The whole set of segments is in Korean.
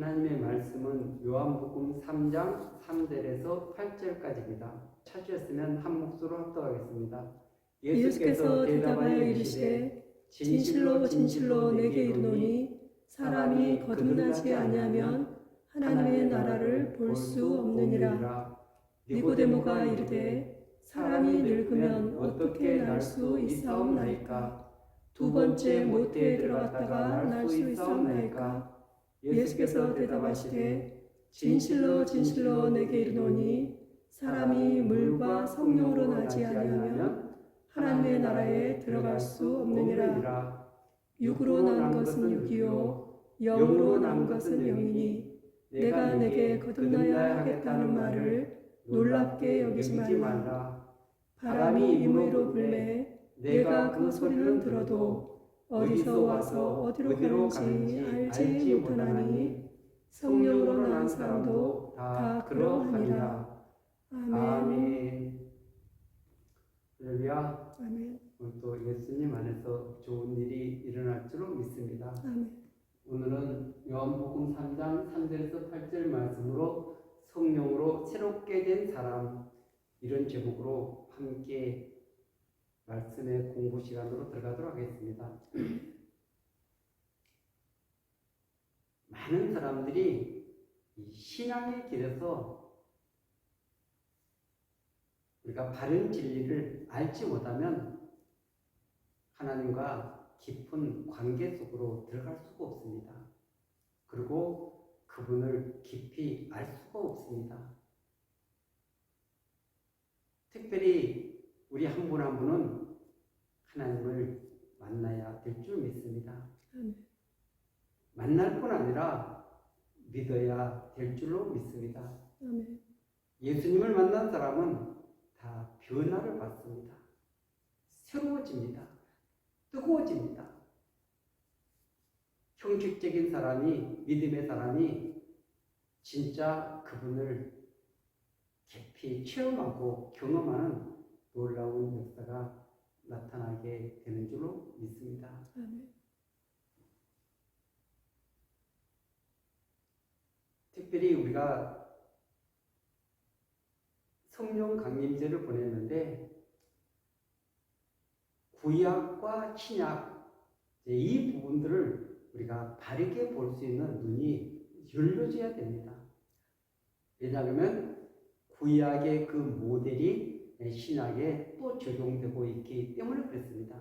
하나님의 말씀은 요한복음 3장 3절에서 8절까지입니다. 찾으셨으면 한 목소리로 합독하겠습니다. 예수께서 대답하여 이르시되 진실로 진실로 내게 이르노니 사람이 거듭나지 아니하면 하나님의 나라를 볼 수 없느니라. 니고데모가 이르되 사람이 늙으면 어떻게 날 수 있사옵나이까? 두 번째 모태에 들어갔다가 날 수 있사옵나이까? 예수께서 대답하시되 진실로 진실로 내게 이르노니 사람이 물과 성령으로 나지 아니하면 하나님의 나라에 들어갈 수 없느니라. 육으로 난 것은 육이요 영으로 난 것은 영이니 내가 내게 거듭나야 하겠다는 말을 놀랍게 여기지 말라. 바람이 임의로 불매 내가 그 소리는 들어도 어디서 와서 어디로 가는지 알지 못하나니 성령으로 난 사람도 다 그러하니라. 아멘. 할렐루야. 아멘. 오늘 또 예수님 안에서 좋은 일이 일어날 줄로 믿습니다. 아멘. 오늘은 요한복음 3장 3절에서 8절 말씀으로 성령으로 새롭게 된 사람, 이런 제목으로 함께 말씀의 공부 시간으로 들어가도록 하겠습니다. 많은 사람들이 이 신앙의 길에서 우리가 바른 진리를 알지 못하면 하나님과 깊은 관계 속으로 들어갈 수가 없습니다. 그리고 그분을 깊이 알 수가 없습니다. 특별히 우리 한 분 한 분은 하나님을 만나야 될 줄 믿습니다. 만날 뿐 아니라 믿어야 될 줄로 믿습니다. 예수님을 만난 사람은 다 변화를 받습니다. 새로워집니다. 뜨거워집니다. 형식적인 사람이, 믿음의 사람이 진짜 그분을 깊이 체험하고 경험하는 놀라운 역사가 나타나게 되는 줄로 믿습니다. 특별히 우리가 성령 강림제를 보냈는데 구약과 신약 이 부분들을 우리가 바르게 볼 수 있는 눈이 열려져야 됩니다. 왜냐하면 구약의 그 모델이 신약에 또 적용되고 있기 때문에 그렇습니다.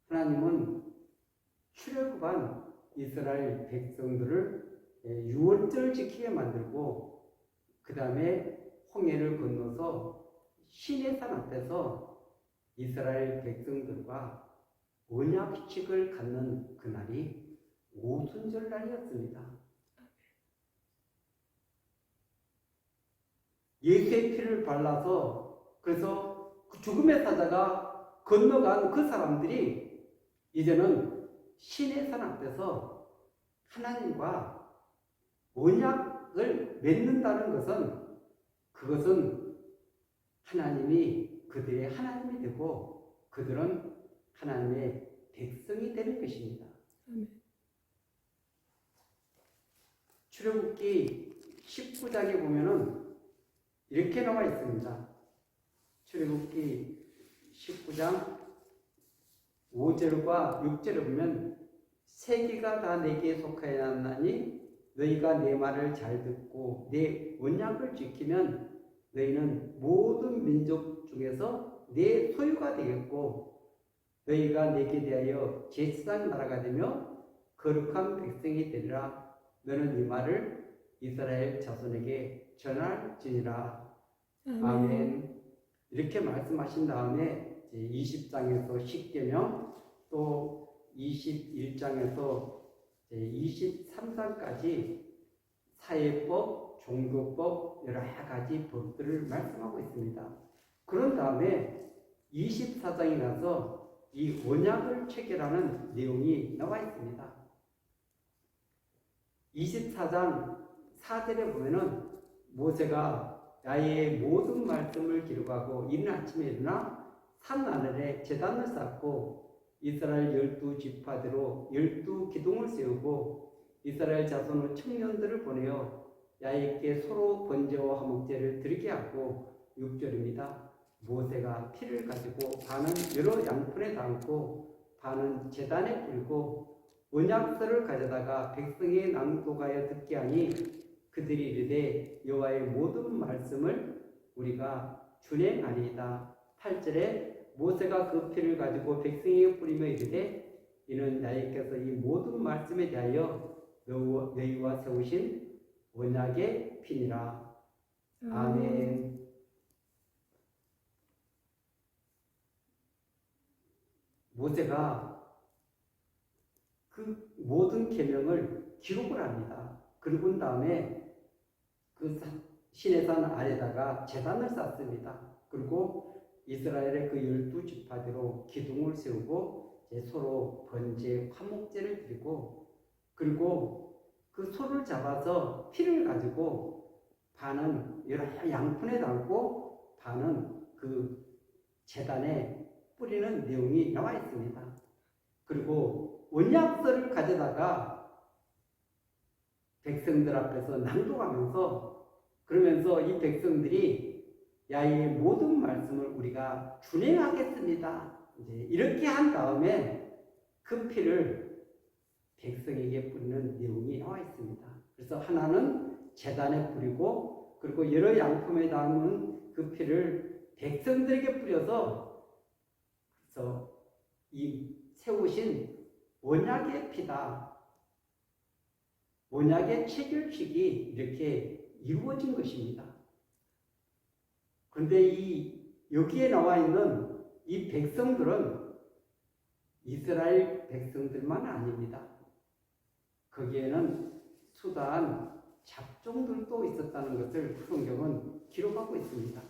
하나님은 출애굽한 이스라엘 백성들을 6월절을 지키게 만들고 그 다음에 홍해를 건너서 시내산 앞에서 이스라엘 백성들과 언약식을 갖는 그날이 오순절날이었습니다. 예수의 피를 발라서 그래서 그 죽음의 사자가 건너간 그 사람들이 이제는 시내산 앞에서 하나님과 언약을 맺는다는 것은 그것은 하나님이 그들의 하나님이 되고 그들은 하나님의 백성이 되는 것입니다. 출애굽기 19장에 보면은 이렇게 나와 있습니다. 출애굽기 19장 5절과 6절에 보면 세계가 다 내게 속하였나니 너희가 내 말을 잘 듣고 내 언약을 지키면 너희는 모든 민족 중에서 내 소유가 되겠고 너희가 내게 대하여 제사장 나라가 되며 거룩한 백성이 되리라. 너는 이 말을 이스라엘 자손에게 전할지니라. 아멘. 이렇게 말씀하신 다음에 20장에서 10계명 또 21장에서 23장까지 사회법, 종교법 여러 가지 법들을 말씀하고 있습니다. 그런 다음에 24장에 가서 이 언약을 체결하는 내용이 나와 있습니다. 24장 4절에 보면은 모세가 나의 모든 말씀을 기록하고 이른 아침에 일어나 산 하늘에 제단을 쌓고 이스라엘 12지파대로 12기둥을 세우고 이스라엘 자손의 청년들을 보내어 야훼께 서로 번제와 화목제를 드리게 하고 6절입니다. 모세가 피를 가지고 반은 여러 양푼에 담고 반은 제단에 뿌리고 언약서를 가져다가 백성에 낭독하여 듣게 하니 그들이 이르되 여호와의 모든 말씀을 우리가 준행하리이다. 8절에 모세가 그 피를 가지고 백성에게 뿌리며 이르되 이는 야훼께서 이 모든 말씀에 대하여 너희와 세우신 언약의 피니라. 아멘. 모세가 그 모든 계명을 기록을 합니다. 그리고 다음에 그 시내산 아래다가 제단을 쌓습니다. 그리고 이스라엘의 그 12지파대로 기둥을 세우고 서로 번제, 화목제를 드리고 그리고 그 소를 잡아서 피를 가지고 반은 여러 양푼에 담고 반은 그 제단에 뿌리는 내용이 나와 있습니다. 그리고 언약서를 가져다가 백성들 앞에서 낭독하면서 그러면서 이 백성들이 야훼의 모든 말씀을 우리가 준행하겠습니다. 이제 이렇게 한 다음에 그 피를 백성에게 뿌리는 내용이 나와 있습니다. 그래서 하나는 제단에 뿌리고 그리고 여러 양품에 담은 그 피를 백성들에게 뿌려서 그래서 이 세우신 언약의 피다. 언약의 체결식이 이렇게 이루어진 것입니다. 그런데 여기에 나와 있는 이 백성들은 이스라엘 백성들만 아닙니다. 거기에는 수단 잡종들도 있었다는 것을 성경은 기록하고 있습니다.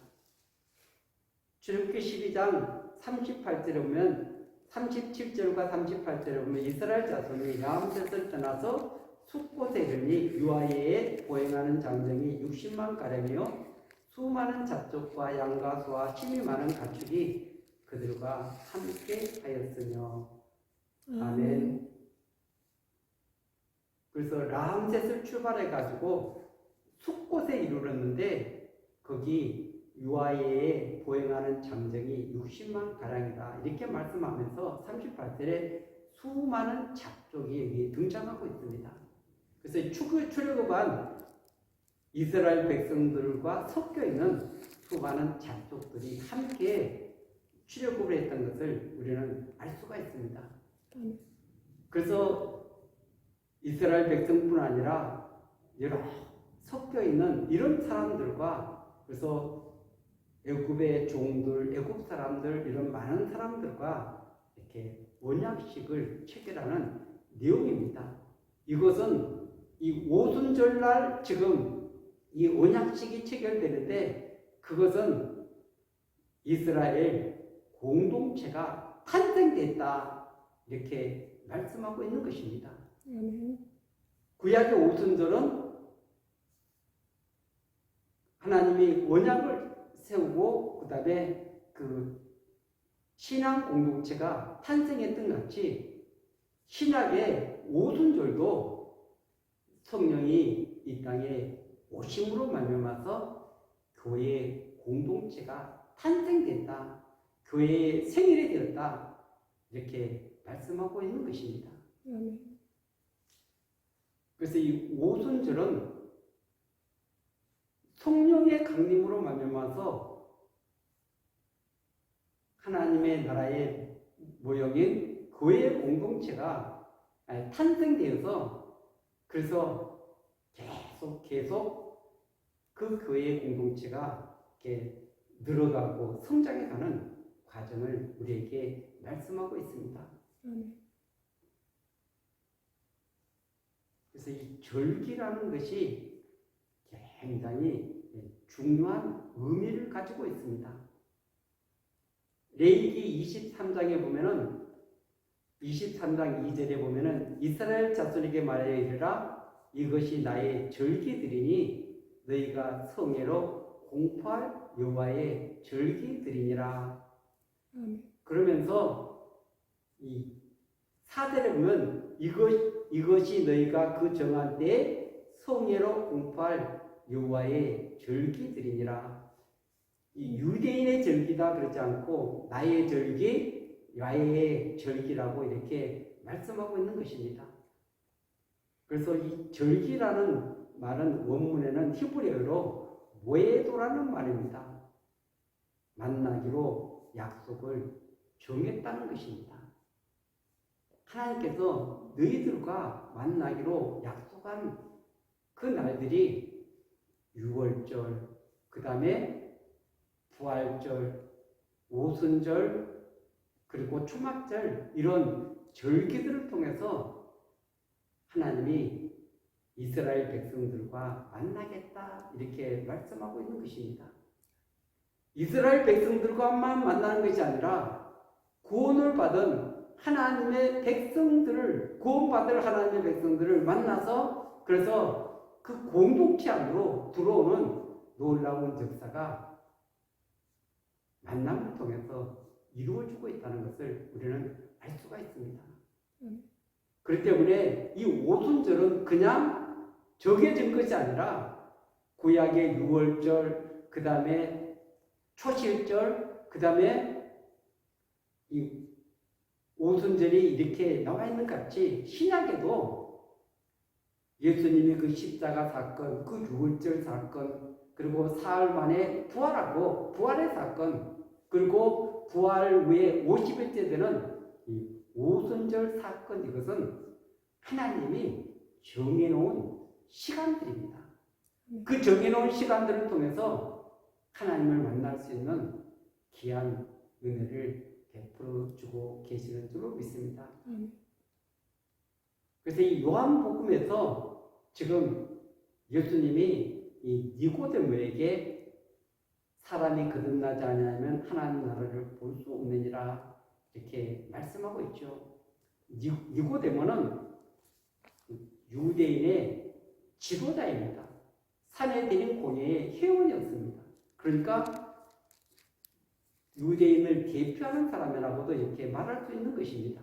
출애굽기 12장 38절에 보면 37절과 38절에 보면 이스라엘 자손이 라암셋을 떠나서 숫곳에 이르니 유아예에 보행하는 장정이 60만 가량이요 수많은 잡족과 양과 소와 힘이 많은 가축이 그들과 함께 하였으며. 아멘. 그래서 라암셋을 출발해 가지고 숫곳에 이르렀는데 거기 유아예에 보행하는 장정이 60만 가량이다. 이렇게 말씀하면서 38절에 수많은 잡족이 여기 등장하고 있습니다. 그래서 출애굽한 이스라엘 백성들과 섞여 있는 수많은 잡족들이 함께 출애굽을 했던 것을 우리는 알 수가 있습니다. 그래서 이스라엘 백성뿐 아니라 여러 섞여 있는 이런 사람들과 그래서 애굽의 종들, 애굽 사람들 이런 많은 사람들과 이렇게 언약식을 체결하는 내용입니다. 이것은 이 오순절날 지금 이 언약식이 체결되는데 그것은 이스라엘 공동체가 탄생됐다 이렇게 말씀하고 있는 것입니다. 구약의 오순절은 하나님이 언약을 세우고 그 다음에 그 신앙 공동체가 탄생했던 같이 신약의 오순절도 성령이 이 땅에 오심으로 말미암아서 교회의 공동체가 탄생됐다. 교회의 생일이 되었다. 이렇게 말씀하고 있는 것입니다. 그래서 이 오순절은 성령의 강림으로 말미암아서 하나님의 나라의 모형인 교회의 공동체가 탄생되어서 그래서 계속 그 교회의 공동체가 이렇게 늘어가고 성장해가는 과정을 우리에게 말씀하고 있습니다. 그래서 이 절기라는 것이 굉장히 중요한 의미를 가지고 있습니다. 레위기 23장에 보면은 23장 2절에 보면은 이스라엘 자손에게 말하여 이르라 이것이 나의 절기들이니 너희가 성회로 공포할 여호와의 절기들이니라. 그러면서 이 4절에 보면 이것이 너희가 그 정한 때에 성회로 공포할 여호와의 절기들이니라. 이 유대인의 절기다 그러지 않고 나의 절기, 야훼의 절기라고 이렇게 말씀하고 있는 것입니다. 그래서 이 절기라는 말은 원문에는 히브리어로 모에도라는 말입니다. 만나기로 약속을 정했다는 것입니다. 하나님께서 너희들과 만나기로 약속한 그 날들이 유월절, 그 다음에 부활절, 오순절, 그리고 초막절 이런 절기들을 통해서 하나님이 이스라엘 백성들과 만나겠다 이렇게 말씀하고 있는 것입니다. 이스라엘 백성들과만 만나는 것이 아니라 구원을 받은 하나님의 백성들을 구원받을 하나님의 백성들을 만나서 그래서 그 공동체 안으로 들어오는 놀라운 역사가 만남을 통해서 이루어지고 있다는 것을 우리는 알 수가 있습니다. 그렇기 때문에 이 오순절은 그냥 정해진 것이 아니라 구약의 유월절, 그 다음에 초실절, 그 다음에 이 오순절이 이렇게 나와 있는 것 같이 신약에도 예수님이 그 십자가 사건, 그 유월절 사건, 그리고 사흘 만에 부활하고 부활의 사건, 그리고 부활 후에 50일째 되는 이 오순절 사건, 이것은 하나님이 정해놓은 시간들입니다. 그 정해놓은 시간들을 통해서 하나님을 만날 수 있는 귀한 은혜를 베풀어 주고 계시는 줄로 믿습니다. 그래서 이 요한복음에서 지금 예수님이 이 니고데모에게 사람이 거듭나지 않으면 하나님 나라를 볼 수 없느니라 이렇게 말씀하고 있죠. 니고데모는 유대인의 지도자입니다. 사내들인 공회의 회원이었습니다. 그러니까 유대인을 대표하는 사람이라고도 이렇게 말할 수 있는 것입니다.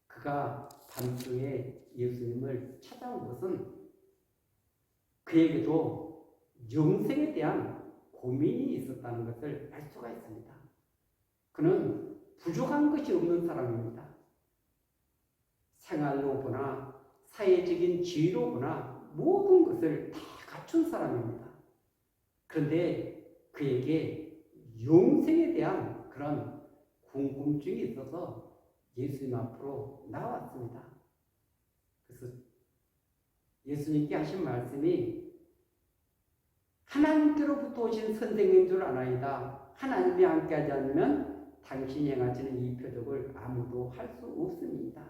그가 밤중에 예수님을 찾아온 것은 그에게도 영생에 대한 고민이 있었다는 것을 알 수가 있습니다. 그는 부족한 것이 없는 사람입니다. 생활로 보나 사회적인 지위로 보나 모든 것을 다 갖춘 사람입니다. 그런데 그에게 영생에 대한 그런 궁금증이 있어서 예수님 앞으로 나왔습니다. 그래서 예수님께 하신 말씀이 하나님께로부터 오신 선생인 줄 아나이다. 하나님이 함께하지 않으면 당신이 행하시는 이 표적을 아무도 할 수 없습니다.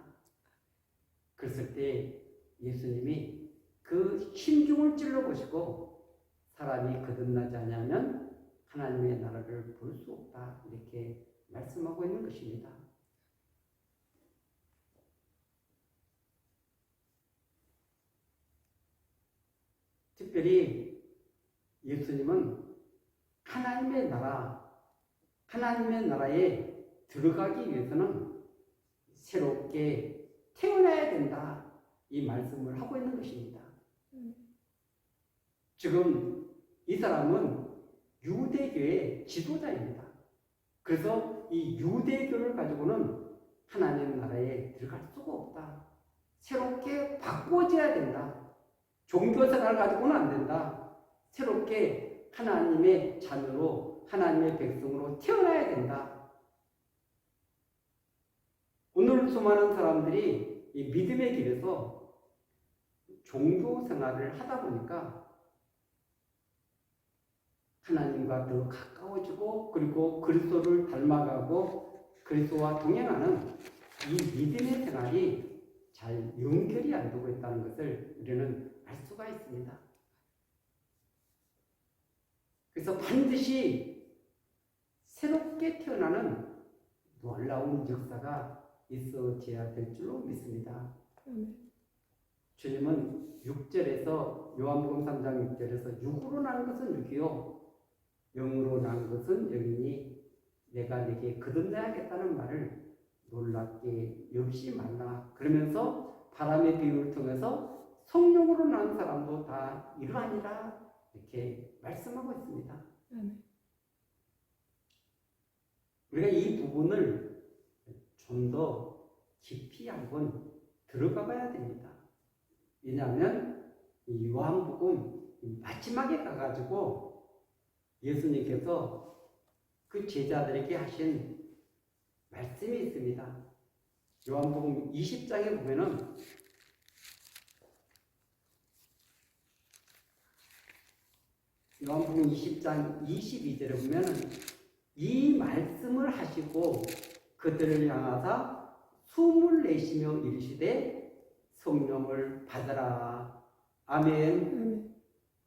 그랬을 때 예수님이 그 심중을 찔러보시고 사람이 거듭나지 않으면 하나님의 나라를 볼 수 없다 이렇게 말씀하고 있는 것입니다. 특별히 예수님은 하나님의 나라에 들어가기 위해서는 새롭게 태어나야 된다 이 말씀을 하고 있는 것입니다. 지금 이 사람은 유대교의 지도자입니다. 그래서 이 유대교를 가지고는 하나님 나라에 들어갈 수가 없다. 새롭게 바꿔져야 된다. 종교생활을 가지고는 안 된다. 새롭게 하나님의 자녀로 하나님의 백성으로 태어나야 된다. 오늘 수많은 사람들이 이 믿음의 길에서 종교생활을 하다 보니까 하나님과 더 가까워지고 그리고 그리스도를 닮아가고 그리스도와 동행하는 이 믿음의 생활이 잘 연결이 안 되고 있다는 것을 우리는 알 수가 있습니다. 그래서 반드시 새롭게 태어나는 놀라운 역사가 있어져야 될 줄로 믿습니다. 주님은 6절에서 요한복음 3장 6절에서 육으로 난 것은 육이요 영으로 난 것은 영이니 내가 네게 거듭나야겠다는 말을 놀랍게 여기지 말라. 그러면서 바람의 비유를 통해서 성령으로 난 사람도 다 이러하니라 이렇게 말씀하고 있습니다. 아멘. 우리가 이 부분을 좀 더 깊이 한번 들어가 봐야 됩니다. 왜냐하면 이 요한복음 마지막에 가가지고 예수님께서 그 제자들에게 하신 말씀이 있습니다. 요한복음 20장에 보면은 요한복음 20장 22절에 보면은 이 말씀을 하시고 그들을 향하사 숨을 내쉬며 이르시되 성령을 받으라. 아멘. 아멘.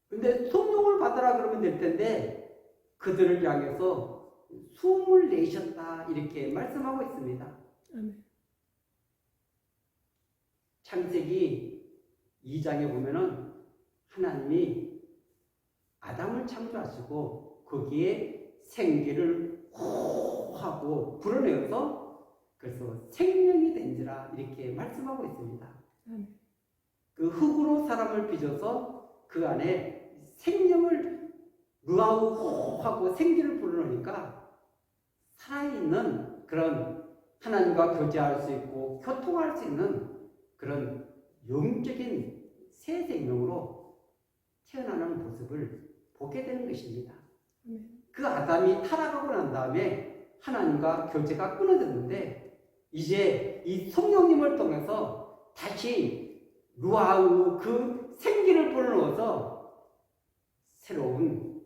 근데 성령을 받으라 그러면 될 텐데 그들을 향해서 숨을 내셨다 이렇게 말씀하고 있습니다. 아멘. 창세기 2장에 보면은 하나님이 아담을 창조하시고 거기에 생기를 호 하고 불어내어서 그래서 생명이 된지라 이렇게 말씀하고 있습니다. 아멘. 그 흙으로 사람을 빚어서 그 안에 생명을 루아우 호 하고 생기를 불어넣으니까 살아있는 그런 하나님과 교제할 수 있고 교통할 수 있는 그런 영적인 새 생명으로 태어나는 모습을 보게 되는 것입니다. 아멘. 그 아담이 타락하고 난 다음에 하나님과 교제가 끊어졌는데 이제 이 성령님을 통해서 다시 루아우 그 생기를 불어넣어서 새로운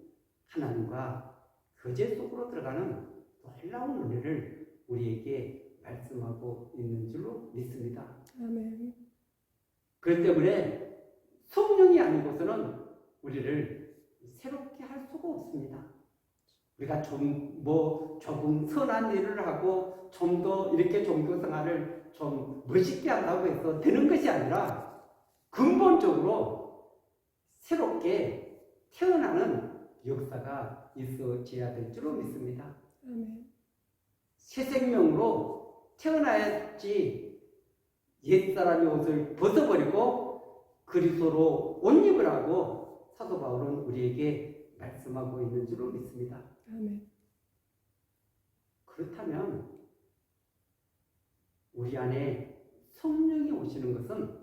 하나님과 교제 속으로 들어가는 놀라운 은혜를 우리에게 말씀하고 있는 줄로 믿습니다. 아멘. 그렇기 때문에 성령이 아니고서는 우리를 새롭게 할 수가 없습니다. 우리가 조금 선한 일을 하고 좀 더 이렇게 종교 생활을 좀 멋있게 한다고 해서 되는 것이 아니라 근본적으로 새롭게 태어나는 역사가 있어져야 될 줄로 믿습니다. 아멘. 새 생명으로 태어나야지 옛사람의 옷을 벗어버리고 그리스도로 옷 입을 하고 사도 바울은 우리에게 말씀하고 있는 줄로 믿습니다. 아멘. 그렇다면 우리 안에 성령이 오시는 것은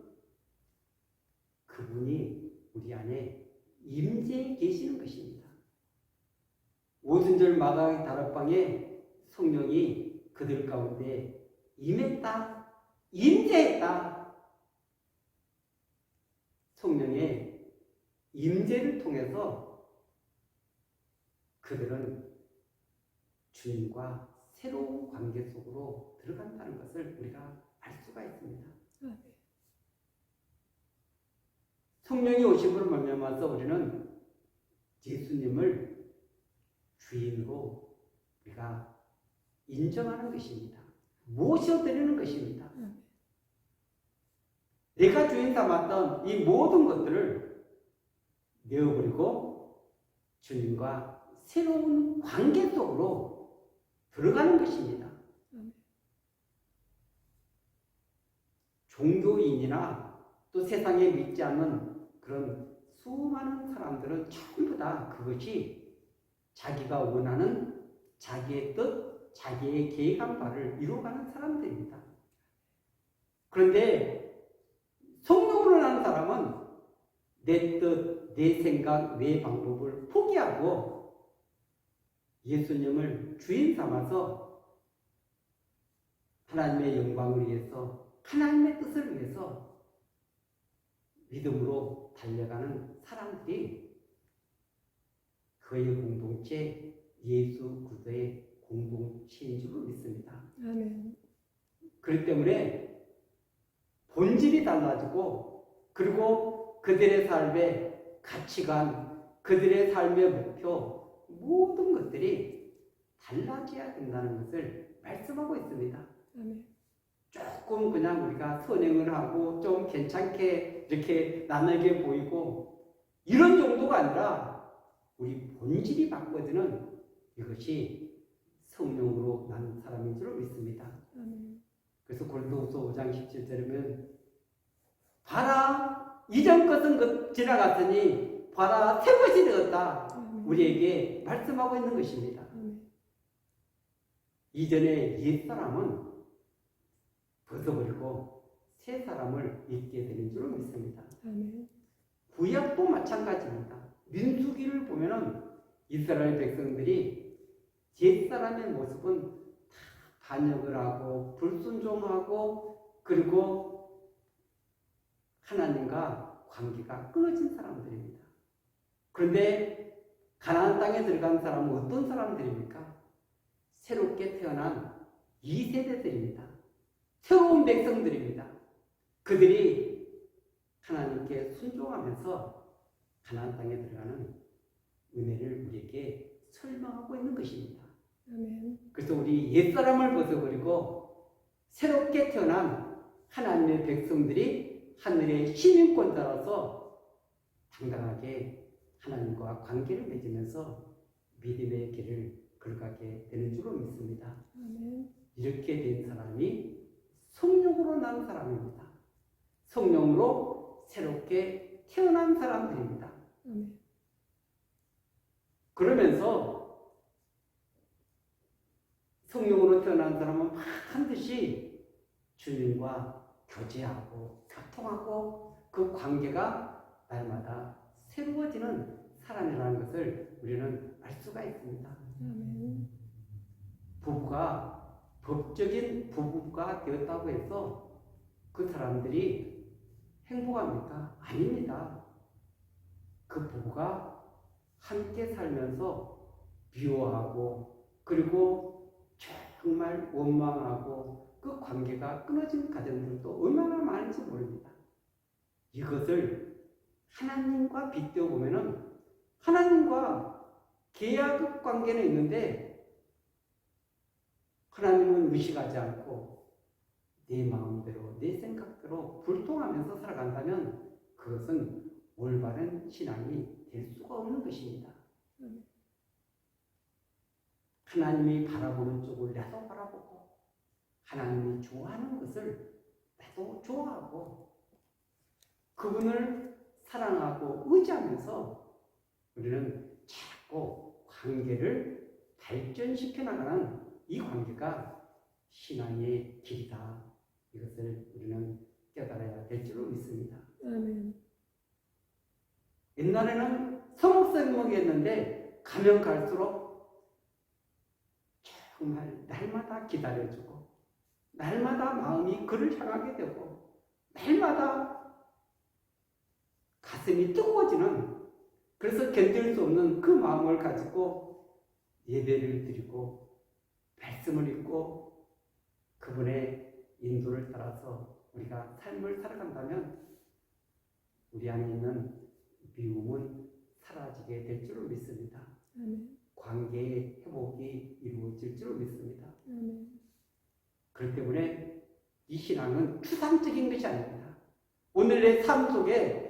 그분이 우리 안에 임재해 계시는 것입니다. 오순절 마가의 다락방에 성령이 그들 가운데 임했다, 임재했다. 성령의 임재를 통해서 그들은 주님과 새로운 관계 속으로 들어간다는 것을 우리가 알 수가 있습니다. 아멘. 성령이 오심으로 말미암아서 우리는 예수님을 주인으로 우리가 인정하는 것입니다. 모셔드리는 것입니다. 아멘. 내가 주인 삼았던 이 모든 것들을 내어버리고 주님과 새로운 관계 속으로 들어가는 것입니다. 아멘. 종교인이나 또 세상에 믿지 않는 그런 수많은 사람들은 전부 다 그것이 자기가 원하는 자기의 뜻, 자기의 계획한 바를 이루어가는 사람들입니다. 그런데 성령으로 난 사람은 내 뜻, 내 생각, 내 방법을 포기하고 예수님을 주인 삼아서 하나님의 영광을 위해서 하나님의 뜻을 위해서 믿음으로 달려가는 사람들이 그의 공동체 예수 그리스도의 공동체인 줄로 믿습니다. 아멘. 그렇기 때문에 본질이 달라지고 그리고 그들의 삶의 가치관, 그들의 삶의 목표 모든 것들이 달라져야 된다는 것을 말씀하고 있습니다. 아멘. 조금 그냥 우리가 선행을 하고 좀 괜찮게 이렇게 남에게 보이고 이런 정도가 아니라 우리 본질이 바꿔지는 이것이 성령으로 난 사람인 줄 믿습니다. 아멘. 그래서 고린도후서 5장 17절이면 봐라 이전 것은 지나갔으니 봐라 새 것이 되었다. 우리에게 말씀하고 있는 것입니다. 이전에 옛사람은 벗어버리고 새 사람을 입게 되는 줄 믿습니다. 구약도 마찬가지입니다. 민수기를 보면은 이스라엘 백성들이 옛사람의 모습은 다 반역을 하고 불순종하고 그리고 하나님과 관계가 끊어진 사람들입니다. 그런데 가나안 땅에 들어간 사람은 어떤 사람들입니까? 새롭게 태어난 2세대들입니다. 새로운 백성들입니다. 그들이 하나님께 순종하면서 가나안 땅에 들어가는 은혜를 우리에게 설명하고 있는 것입니다. 그래서 우리 옛사람을 벗어버리고 새롭게 태어난 하나님의 백성들이 하늘의 시민권자로서 당당하게 하나님과 관계를 맺으면서 믿음의 길을 걸어가게 되는 줄로 믿습니다. 이렇게 된 사람이 성령으로 난 사람입니다. 성령으로 새롭게 태어난 사람들입니다. 그러면서 성령으로 태어난 사람은 반드시 주님과 교제하고 교통하고 그 관계가 날마다 새로워지는 사람이라는 것을 우리는 알 수가 있습니다. 부부가 법적인 부부가 되었다고 해서 그 사람들이 행복합니까? 아닙니다. 그 부부가 함께 살면서 미워하고 그리고 정말 원망하고 그 관계가 끊어진 가정들도 얼마나 많은지 모릅니다. 이것을 하나님과 빗대어 보면은 하나님과 계약 관계는 있는데 하나님은 의식하지 않고 내 마음대로 내 생각대로 불통하면서 살아간다면 그것은 올바른 신앙이 될 수가 없는 것입니다. 하나님이 바라보는 쪽을 나도 바라보고 하나님이 좋아하는 것을 나도 좋아하고 그분을 사랑하고 의지하면서 우리는 자꾸 관계를 발전시켜 나가는 이 관계가 신앙의 길이다. 이것을 우리는 깨달아야 될 줄로 믿습니다. 옛날에는 서먹서먹했는데 가면 갈수록 정말 날마다 기다려주고 날마다 마음이 그를 향하게 되고 날마다 가슴이 뜨거워지는 그래서 견딜 수 없는 그 마음을 가지고 예배를 드리고 말씀을 읽고 그분의 인도를 따라서 우리가 삶을 살아간다면 우리 안에 있는 미움은 사라지게 될 줄로 믿습니다. 관계의 회복이 이루어질 줄로 믿습니다. 그렇기 때문에 이 신앙은 추상적인 것이 아닙니다. 오늘의 삶 속에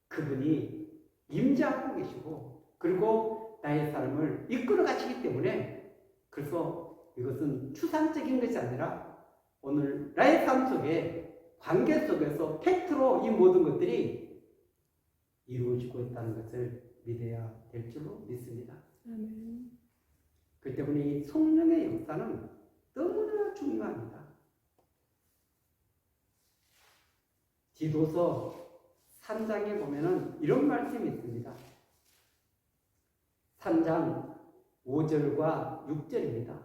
그분이 임재하고 계시고 그리고 나의 삶을 이끌어 가시기 때문에 그래서 이것은 추상적인 것이 아니라 오늘 나의 삶 속에 관계 속에서 팩트로 이 모든 것들이 이루어지고 있다는 것을 믿어야 될 줄로 믿습니다. 그렇기 때문에 이 성령의 역사는 너무나 중요합니다. 디도서 3장에 보면은 이런 말씀이 있습니다. 3장 5절과 6절입니다.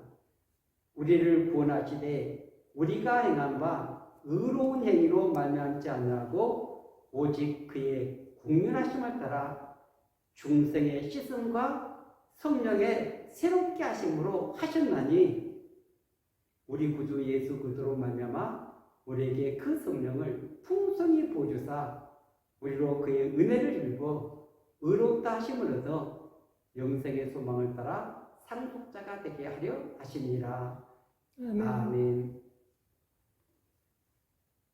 우리를 구원하시되 우리가 행한 바 의로운 행위로 말미암지 아니하고 오직 그의 국률하심을 따라 중생의 씻음과 성령의 새롭게 하심으로 하셨나니 우리 구주 예수 그리스도로 말미암아 우리에게 그 성령을 풍성히 보여주사 우리로 그의 은혜를 입어 의롭다 하심을 얻어 영생의 소망을 따라 상속자가 되게 하려 하시니라. 아멘.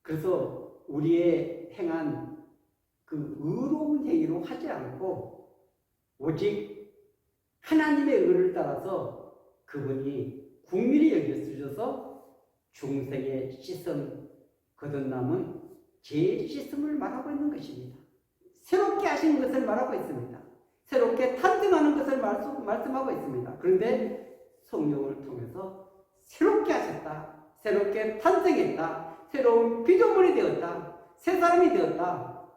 그래서 우리의 행한 그 의로운 행위로 하지 않고 오직 하나님의 의를 따라서 그분이 국민이 여겨주셔서 중생의 씻음, 거듭남은 제 씻음을 말하고 있는 것입니다. 새롭게 하시는 것을 말하고 있습니다. 새롭게 탄생하는 것을 말씀하고 있습니다. 그런데 성령을 통해서 새롭게 하셨다. 새롭게 탄생했다. 새로운 피조물이 되었다. 새 사람이 되었다.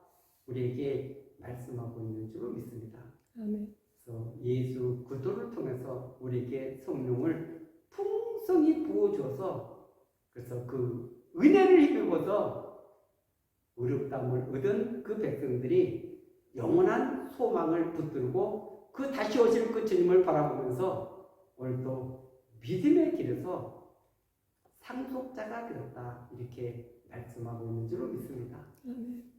우리에게 말씀하고 있는 줄 믿습니다. 아멘. 그래서 예수 그리스도를 통해서 우리에게 성령을 풍성히 부어줘서 그래서 그 은혜를 힘입어서 의롭다함을 얻은 그 백성들이 영원한 소망을 붙들고 그 다시 오실 그 주님을 바라보면서 오늘도 믿음의 길에서 상속자가 되었다 이렇게 말씀하고 있는 줄 믿습니다. 아멘.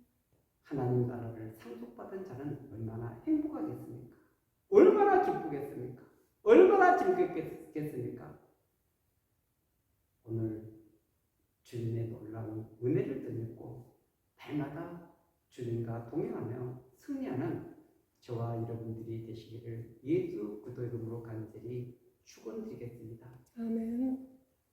하나님 나라를 상속받은 자는 얼마나 행복하겠습니까? 얼마나 기쁘겠습니까? 얼마나 즐겁겠습니까? 오늘 주님의 놀라운 은혜를 드렸고 날마다 주님과 동행하며 승리하는 저와 여러분들이 되시기를 예수 그리스도 이름으로 간절히 축원드리겠습니다. 아멘.